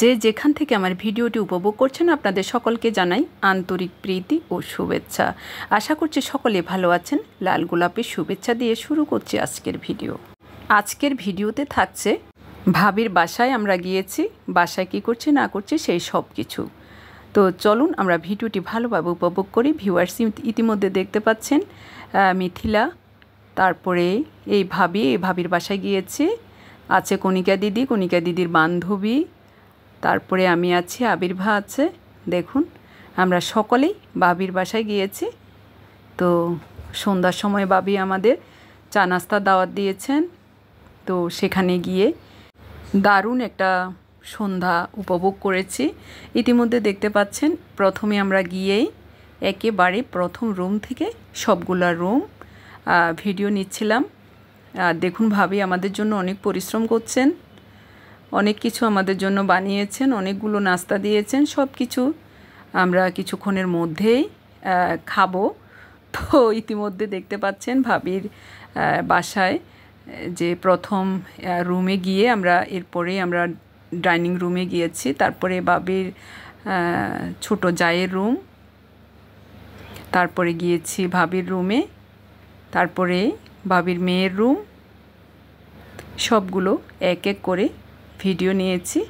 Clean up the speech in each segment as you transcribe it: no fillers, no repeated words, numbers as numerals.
যে যেখান থেকে আমার ভিডিওটি উপভোগ করছেন আপনাদের সকলকে জানাই আন্তরিক প্রীতি ও শুভেচ্ছা। আশা করছি সকলে ভালো আছেন। লাল গোলাপের শুভেচ্ছা দিয়ে শুরু করছি আজকের ভিডিও। আজকের ভিডিওতে থাকছে ভাবির বাসায় আমরা গিয়েছি, বাসায় কী করছি না করছি সেই সব কিছু। তো চলুন আমরা ভিডিওটি ভালোভাবে উপভোগ করি। ভিউয়ার্স ইতিমধ্যে দেখতে পাচ্ছেন মিথিলা, তারপরে এই ভাবির বাসায় গিয়েছি, আছে কণিকা দিদি, কণিকা দিদির বান্ধবী, তারপরে আমি আছি, আবির্ভা আছে। দেখুন আমরা সকলেই বাবির বাসায় গিয়েছি। তো সন্ধ্যার সময় বাবি আমাদের চা নাস্তা দাওয়াত দিয়েছেন। তো সেখানে গিয়ে দারুণ একটা সন্ধ্যা উপভোগ করেছি। ইতিমধ্যে দেখতে পাচ্ছেন প্রথমে আমরা গিয়েই একেবারে প্রথম রুম থেকে সবগুলা রুম ভিডিও নিচ্ছিলাম। দেখুন ভাবি আমাদের জন্য অনেক পরিশ্রম করছেন, অনেক কিছু আমাদের জন্য বানিয়েছেন, অনেকগুলো নাস্তা দিয়েছেন। সব কিছু আমরা কিছুক্ষণের মধ্যেই খাবো। তো ইতিমধ্যে দেখতে পাচ্ছেন ভাবির বাসায় যে প্রথম রুমে গিয়ে এরপরে আমরা ডাইনিং রুমে গিয়েছি, তারপরে বাবির ছোট জায়ের রুম, তারপরে গিয়েছি ভাবির রুমে, তারপরে ভাবির মেয়ের রুম। সবগুলো এক এক করে ভিডিও নিয়েছি।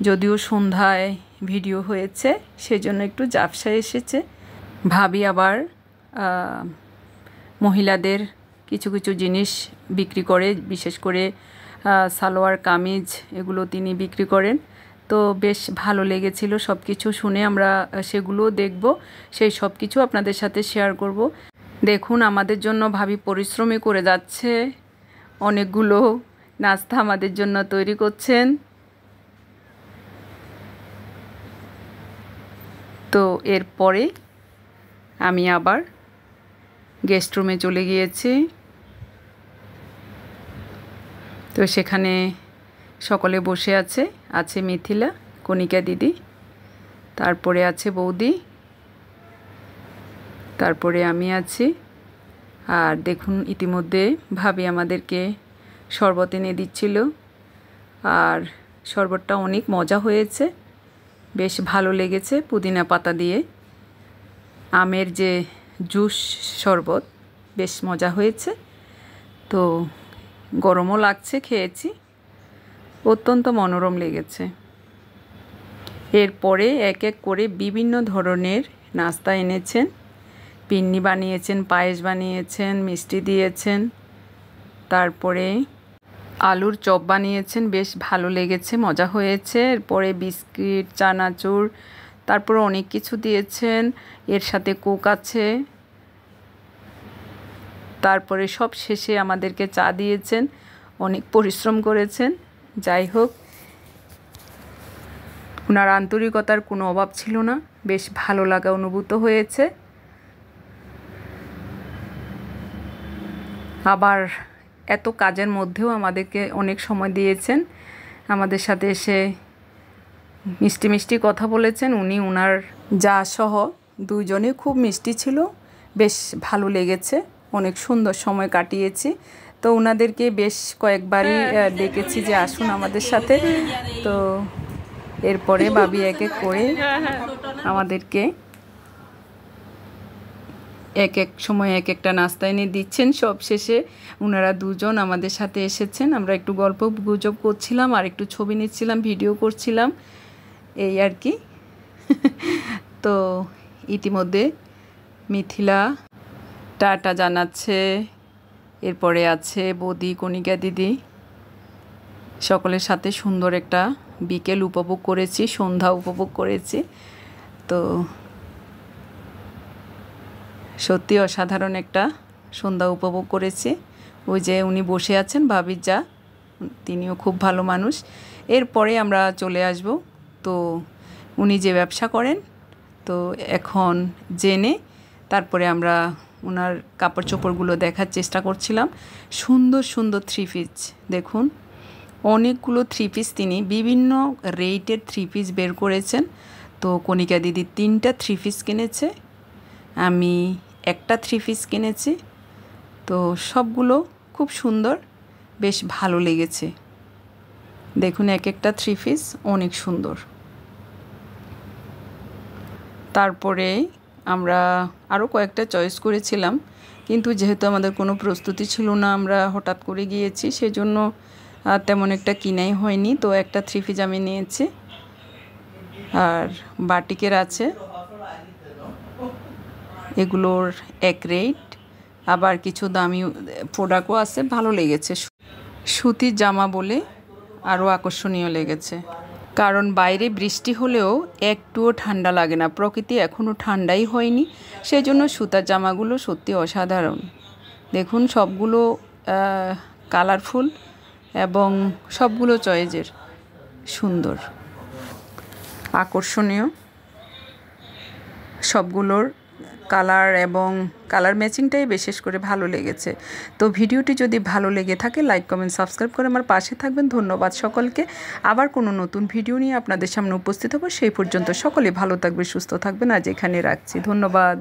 যদিও সন্ধ্যায় ভিডিও হয়েছে সেজন্য একটু ঝাপসা এসেছে। ভাবি আবার মহিলাদের কিছু কিছু জিনিস বিক্রি করে, বিশেষ করে সালোয়ার কামিজ, এগুলো তিনি বিক্রি করেন। তো বেশ ভালো লেগেছিল সব কিছু শুনে। আমরা সেগুলোও দেখব, সেই সব কিছু আপনাদের সাথে শেয়ার করব। দেখুন আমাদের জন্য ভাবি পরিশ্রমী করে যাচ্ছে, অনেকগুলো নাস্তা আমাদের জন্য তৈরি করছেন। তো এরপরে আমি আবার গেস্ট রুমে চলে গিয়েছি। তো সেখানে সকলে বসে আছে মিথিলা, কণিকা দিদি, তারপরে আছে বৌদি, তারপরে আমি আছি। আর দেখুন ইতিমধ্যে ভাবি আমাদেরকে শরবত এনে দিচ্ছিল, আর শরবতটা অনেক মজা হয়েছে, বেশ ভালো লেগেছে। পুদিনা পাতা দিয়ে আমের যে জুস শরবত, বেশ মজা হয়েছে। তো গরমও লাগছে, খেয়েছি, অত্যন্ত মনোরম লেগেছে। এরপরে এক এক করে বিভিন্ন ধরনের নাস্তা এনেছেন, পিন্নি বানিয়েছেন, পায়েস বানিয়েছেন, মিষ্টি দিয়েছেন, তারপরে আলুর চপ বানিয়েছেন, বেশ ভালো লেগেছে, মজা হয়েছে। এরপরে বিস্কিট, চানাচুর, তারপরে অনেক কিছু দিয়েছেন, এর সাথে কোক আছে। তারপরে সব শেষে আমাদেরকে চা দিয়েছেন, অনেক পরিশ্রম করেছেন। যাই হোক, ওনার আন্তরিকতার কোনো অভাব ছিল না, বেশ ভালো লাগা অনুভূত হয়েছে। আবার এত কাজের মধ্যেও আমাদেরকে অনেক সময় দিয়েছেন, আমাদের সাথে এসে মিষ্টি মিষ্টি কথা বলেছেন। উনি ওনার যা সহ দুজনে খুব মিষ্টি ছিল, বেশ ভালো লেগেছে, অনেক সুন্দর সময় কাটিয়েছি। তো ওনাদেরকে বেশ কয়েকবারই ডেকেছি যে আসুন আমাদের সাথে। তো এরপরে ভাবি এক এক করে আমাদেরকে এক এক সময় এক একটা নাস্তা এনে দিচ্ছেন। সব শেষে ওনারা দুজন আমাদের সাথে এসেছেন, আমরা একটু গল্প গুজব করছিলাম, আর একটু ছবি নিচ্ছিলাম, ভিডিও করছিলাম, এই আর কি। তো ইতিমধ্যে মিথিলা টাটা জানাচ্ছে, এরপরে আছে বৌদি, কণিকা দিদি, সকলের সাথে সুন্দর একটা বিকেল উপভোগ করেছি, সন্ধ্যা উপভোগ করেছি। তো সত্যি অসাধারণ একটা সন্ধ্যা উপভোগ করেছি। ওই যে উনি বসে আছেন ভাবির যা, তিনিও খুব ভালো মানুষ। এরপরে আমরা চলে আসব। তো উনি যে ব্যবসা করেন, তো এখন জেনে তারপরে আমরা ওনার কাপড় চোপড়গুলো দেখার চেষ্টা করছিলাম। সুন্দর সুন্দর থ্রি পিস, দেখুন অনেকগুলো থ্রি পিস তিনি বিভিন্ন রেটের থ্রি পিস বের করেছেন। তো কণিকা দিদি 3টা থ্রি পিস কিনেছে, আমি একটা থ্রি পিস কিনেছি। তো সবগুলো খুব সুন্দর, বেশ ভালো লেগেছে। দেখুন এক একটা থ্রি পিস অনেক সুন্দর। তারপরে আমরা আরও কয়েকটা চয়েস করেছিলাম, কিন্তু যেহেতু আমাদের কোনো প্রস্তুতি ছিল না, আমরা হঠাৎ করে গিয়েছি, সেজন্য তেমন একটা কিনাই হয়নি। তো একটা থ্রি পিস আমি নিয়েছি। আর বাটিকের আছে, এগুলোর এক রেট, আবার কিছু দামি প্রোডাক্টও আছে। ভালো লেগেছে, সুতির জামা বলে আরও আকর্ষণীয় লেগেছে। কারণ বাইরে বৃষ্টি হলেও একটুও ঠান্ডা লাগে না, প্রকৃতি এখনও ঠান্ডাই হয়নি, সেই জন্য সুতার জামাগুলো সত্যি অসাধারণ। দেখুন সবগুলো কালারফুল এবং সবগুলো চয়েজের সুন্দর, আকর্ষণীয়। সবগুলোর কালার এবং কালার ম্যাচিংটাই বিশেষ করে ভালো লেগেছে। তো ভিডিওটি যদি ভালো লেগে থাকে লাইক কমেন্ট সাবস্ক্রাইব করে আমার পাশে থাকবেন। ধন্যবাদ সকলকে। আবার কোনো নতুন ভিডিও নিয়ে আপনাদের সামনে উপস্থিত হব। সেই পর্যন্ত সকলে ভালো থাকবে, সুস্থ থাকবেন। আজ এখানে রাখছি, ধন্যবাদ।